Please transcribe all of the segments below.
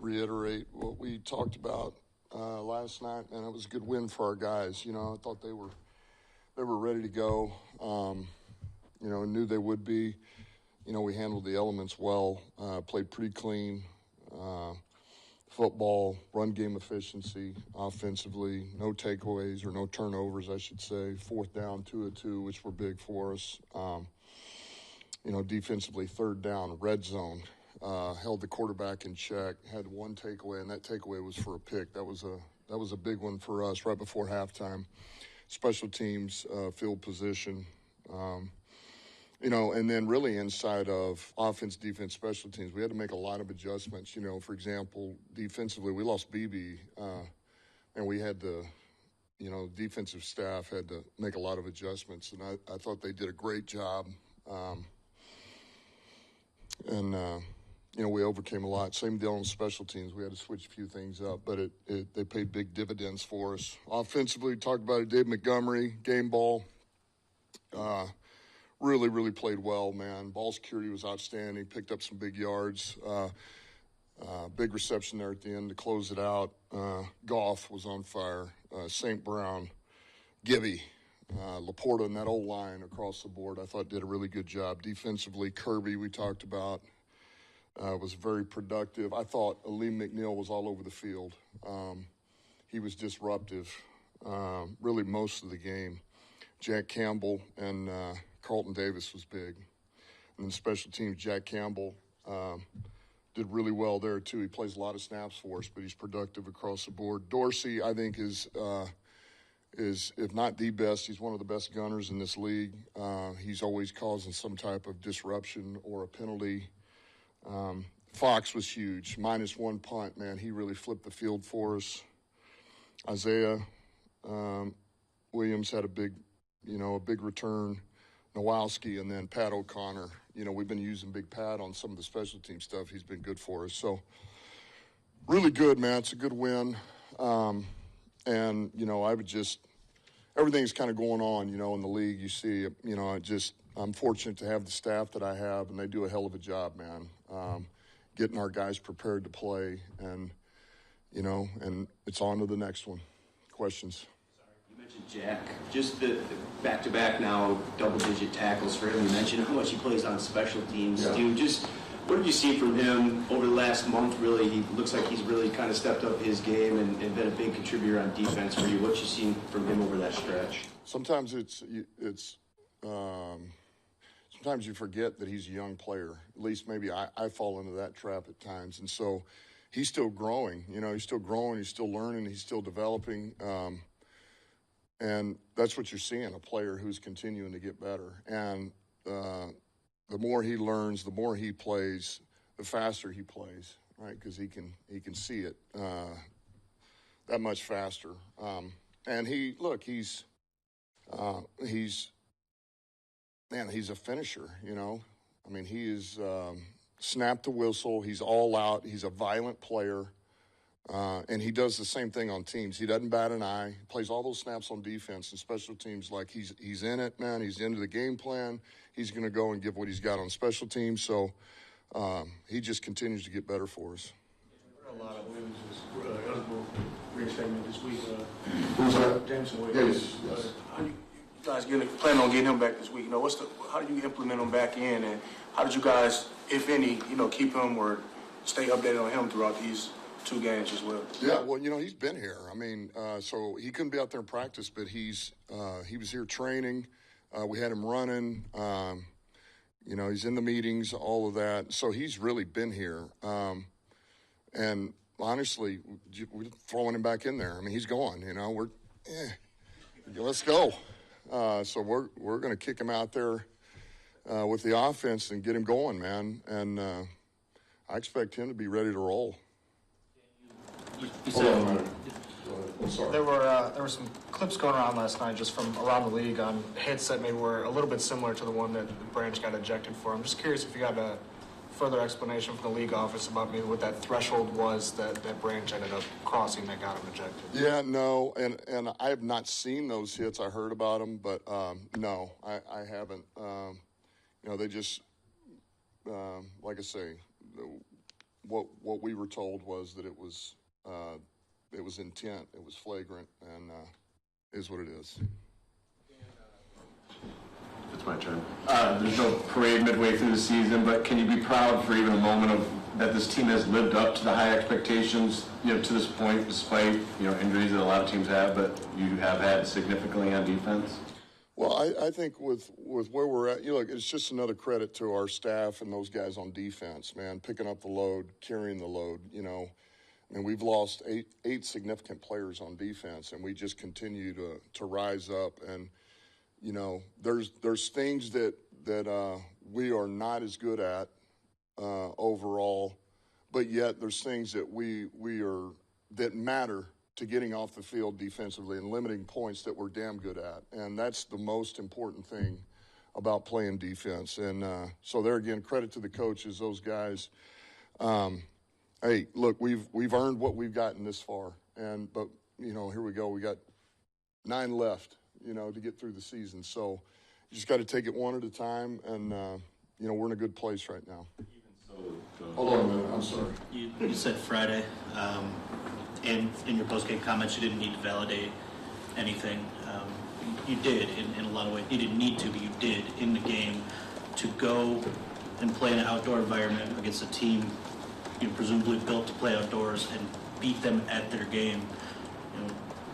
reiterate what we talked about last night, and it was a good win for our guys. You know, I thought they were ready to go. Knew they would be. You know, we handled the elements well, played pretty clean. Football, run game efficiency, offensively, no takeaways or no turnovers, I should say. Fourth down, 2 of 2, which were big for us. Defensively, third down, red zone, held the quarterback in check, had one takeaway, and that takeaway was for a pick. That was a big one for us right before halftime. Special teams, field position, and then really inside of offense, defense, special teams, we had to make a lot of adjustments. You know, for example, defensively, we lost BB, and we had to, defensive staff had to make a lot of adjustments, and I thought they did a great job. We overcame a lot. Same deal on special teams. We had to switch a few things up, but they paid big dividends for us. Offensively, we talked about it, Dave Montgomery, game ball. Really, really played well, man. Ball security was outstanding. Picked up some big yards. Big reception there at the end to close it out. Goff was on fire. St. Brown, Gibby, Laporta, and that old line across the board, I thought did a really good job. Defensively, Kirby, we talked about, was very productive. I thought Aleem McNeil was all over the field. He was disruptive, really most of the game. Jack Campbell and Carlton Davis was big. And then special teams, Jack Campbell did really well there, too. He plays a lot of snaps for us, but he's productive across the board. Dorsey, I think, is if not the best, he's one of the best gunners in this league. He's always causing some type of disruption or a penalty. Fox was huge. -1 punt, man. He really flipped the field for us. Isaiah Williams had a big return. Nowalski, and then Pat O'Connor. You know, we've been using Big Pat on some of the special team stuff. He's been good for us. So, really good, man. It's a good win. Everything's kind of going on, in the league. You see, I'm fortunate to have the staff that I have, and they do a hell of a job, man, getting our guys prepared to play. And it's on to the next one. Questions? You mentioned Jack, just the back-to-back now, double-digit tackles for him. You mentioned how much he plays on special teams, too. Just what did you see from him over the last month, really? He looks like he's really kind of stepped up his game and been a big contributor on defense for you. What you seen from him over that stretch? Sometimes sometimes you forget that he's a young player. At least maybe I fall into that trap at times. And so he's still growing. He's still growing. He's still learning. He's still developing. And that's what you're seeing, a player who's continuing to get better. And the more he learns, the more he plays, the faster he plays, right? Because he can see it that much faster. And he's a finisher, I mean, he is snap the whistle. He's all out. He's a violent player. And he does the same thing on teams. He doesn't bat an eye. He plays all those snaps on defense and special teams like he's in it, man. He's into the game plan. He's going to go and give what he's got on special teams. So he just continues to get better for us. A lot of Williams was eligible reinstatement this week. Who's that? Jameson Williams. Yes. How do you guys plan on getting him back this week? How do you implement him back in, and how did you guys, if any, keep him or stay updated on him throughout these 2 games as well? Yeah, well, he's been here. I mean, so he couldn't be out there in practice, but he was here training. We had him running. He's in the meetings, all of that. So he's really been here. And honestly, we're throwing him back in there. I mean, he's gone. Let's go. So we're going to kick him out there with the offense and get him going, man. And I expect him to be ready to roll. There were some clips going around last night just from around the league on hits that maybe were a little bit similar to the one that Branch got ejected for. I'm just curious if you got a further explanation from the league office about maybe what that threshold was that Branch ended up crossing that got him ejected. Yeah, no, and I have not seen those hits. I heard about them, but no, I haven't. They just, like I say, what we were told was that it was intent, it was flagrant, and is what it is. It's my turn. There's no parade midway through the season, but can you be proud for even a moment of that this team has lived up to the high expectations, to this point, despite, injuries that a lot of teams have, but you have had significantly on defense? Well, I think with where we're at, look, it's just another credit to our staff and those guys on defense, man, picking up the load, carrying the load, And we've lost eight significant players on defense, and we just continue to rise up. And there's things that we are not as good at overall, but yet there's things that that matter to getting off the field defensively and limiting points that we're damn good at. And that's the most important thing about playing defense. And so there again, credit to the coaches, those guys. Hey, look, we've earned what we've gotten this far, but here we go. We got 9 left, to get through the season. So you just got to take it one at a time, and we're in a good place right now. Hold on a minute. I'm sorry. You said Friday, and in your post-game comments, you didn't need to validate anything. You did in a lot of ways. You didn't need to, but you did in the game to go and play in an outdoor environment against a team presumably built to play outdoors and beat them at their game.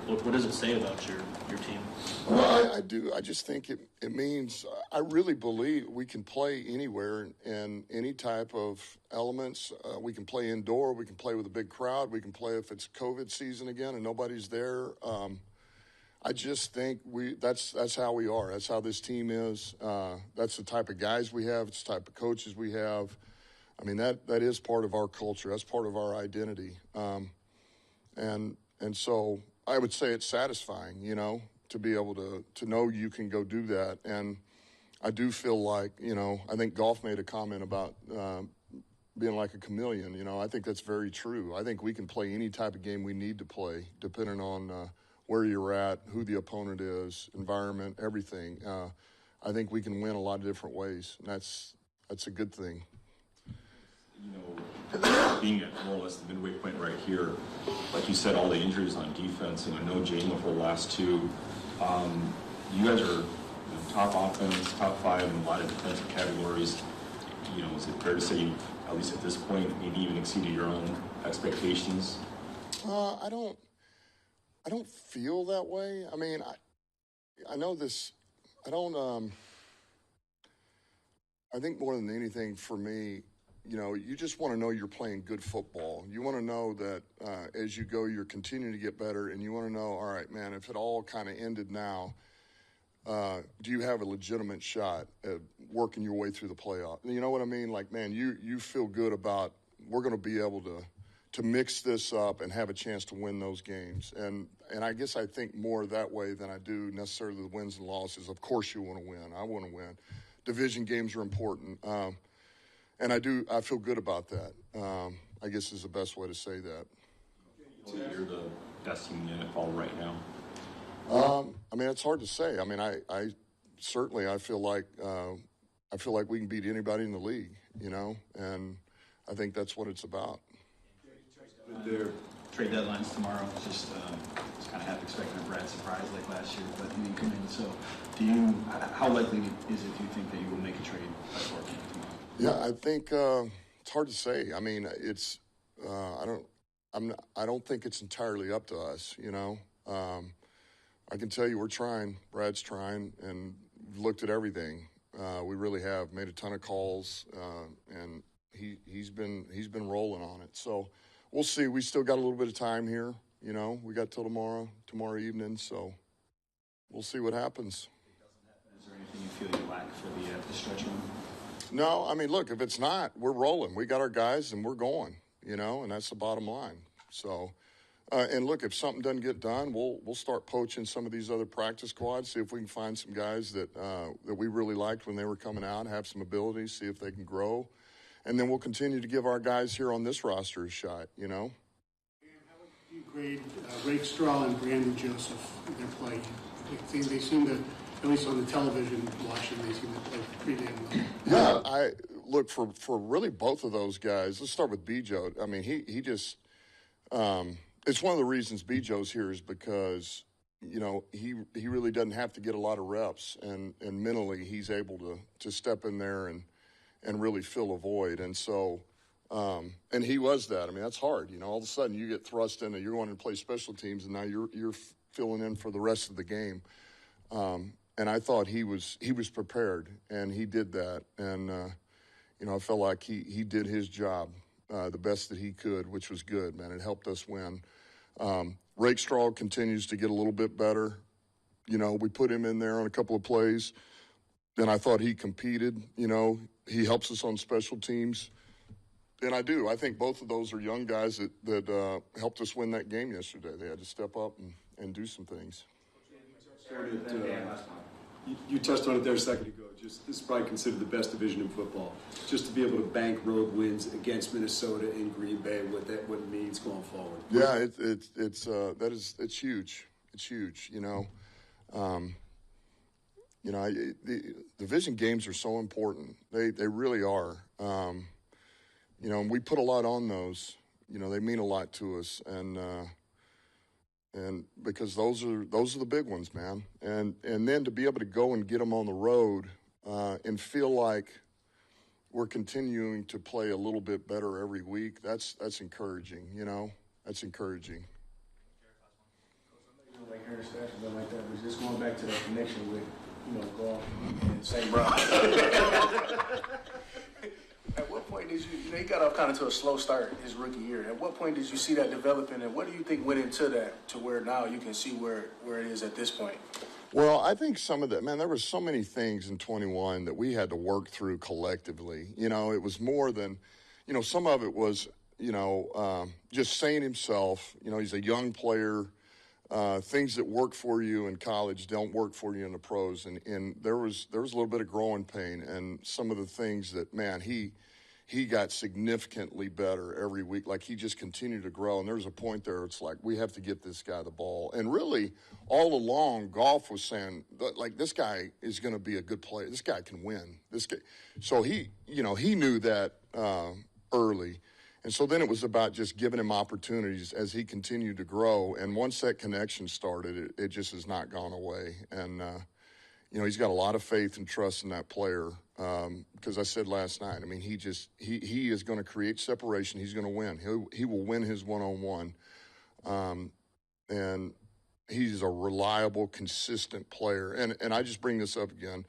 What does it say about your team? Well, I do. I just think it means I really believe we can play anywhere in any type of elements. We can play indoor. We can play with a big crowd. We can play if it's COVID season again and nobody's there. I just think that's how we are. That's how this team is. That's the type of guys we have. It's the type of coaches we have. I mean, that is part of our culture. That's part of our identity. And so I would say it's satisfying, to be able to know you can go do that. And I do feel like, I think Golf made a comment about being like a chameleon. I think that's very true. I think we can play any type of game we need to play, depending on where you're at, who the opponent is, environment, everything. I think we can win a lot of different ways, and that's a good thing. Being at more or less the midway point right here, like you said, all the injuries on defense, and I know Jalen for the last 2. You guys are top offense, top 5 in a lot of defensive categories. Is it fair to say you, at least at this point, maybe even exceeded your own expectations? I don't feel that way. I mean, I know this. I think more than anything for me, you just want to know you're playing good football. You want to know that as you go, you're continuing to get better, and you want to know, all right, man, if it all kind of ended now, do you have a legitimate shot at working your way through the playoff? You know what I mean? Like, man, you feel good about we're going to be able to mix this up and have a chance to win those games. And I guess I think more that way than I do necessarily the wins and losses. Of course you want to win. I want to win. Division games are important. And I feel good about that, I guess is the best way to say that. You're the best team in the NFL right now. I mean, it's hard to say. I mean, I certainly feel like we can beat anybody in the league, and I think that's what it's about. Their trade deadline's tomorrow. Just kind of half expecting a Brad surprise like last year, but he didn't come in. So, how likely is it, do you think, that you will make a trade by 4 games tomorrow? Yeah, I think it's hard to say. I mean, it's I don't think it's entirely up to us. I can tell you we're trying. Brad's trying, and we've looked at everything. We really have made a ton of calls, and he's been rolling on it. So we'll see. We still got a little bit of time here. We got till tomorrow evening. So we'll see what happens. Is there anything you feel you lack for the stretch run? No, I mean, look, if it's not, we're rolling. We got our guys, and we're going, and that's the bottom line. So, and look, if something doesn't get done, we'll start poaching some of these other practice squads, see if we can find some guys that we really liked when they were coming out, have some abilities, see if they can grow. And then we'll continue to give our guys here on this roster a shot, And how would you grade Rake Straw and Brandon Joseph in their play? They seem to, at least on the television watching, they seem to play pretty damn well. Yeah, look, for really both of those guys, let's start with Bijo. I mean, he just it's one of the reasons Bijo's here is because, you know, he really doesn't have to get a lot of reps, and mentally he's able to step in there and really fill a void. And so, and he was that. I mean, that's hard. You know, all of a sudden you get thrust into, you're going to play special teams, and now you're filling in for the rest of the game. And I thought he was prepared, and he did that. And, you know, I felt like he did his job the best that he could, which was good, man. It helped us win. Rakestraw continues to get a little bit better. You know, we put him in there on a couple of plays, and I thought he competed. You know, he helps us on special teams. And I think both of those are young guys that helped us win that game yesterday. They had to step up and do some things. You touched on it there a second ago. Just this is probably considered the best division in football. Just to be able to bank road wins against Minnesota and Green Bay, what it means going forward. Yeah, it's huge. It's huge. You know, the division games are so important. They really are. You know, and we put a lot on those. You know, they mean a lot to us, and because those are the big ones, man. And then to be able to go and get them on the road and feel like we're continuing to play a little bit better every week, that's encouraging, you know. That's encouraging. You don't like hearing stats or like that, but just going back to that connection with, you know, golf and St. Brown. At what point did you know, he got off kind of to a slow start his rookie year. At what point did you see that developing, and what do you think went into that to where now you can see where it is at this point? Well, I think some of that, man, there were so many things in 21 that we had to work through collectively. You know, it was more than, you know, some of it was, you know, just saying himself, you know, he's a young player. Things that work for you in college don't work for you in the pros. And there was a little bit of growing pain, and some of the things that, man, he got significantly better every week. Like, he just continued to grow. And there was a point there, it's like, we have to get this guy the ball. And really, all along, golf was saying, like, this guy is going to be a good player. This guy can win. This guy. So he knew that early. And so then it was about just giving him opportunities as he continued to grow. And once that connection started, it just has not gone away. And, you know, he's got a lot of faith and trust in that player. Because I said last night, I mean, he is going to create separation. He's going to win. He will win his one-on-one. And he's a reliable, consistent player. And I just bring this up again.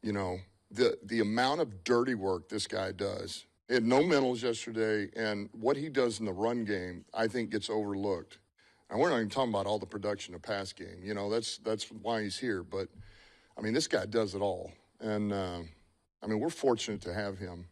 You know, the amount of dirty work this guy does. He had no mentals yesterday, and what he does in the run game, I think, gets overlooked. And we're not even talking about all the production of pass game. You know, that's why he's here. But, I mean, this guy does it all. And, I mean, we're fortunate to have him.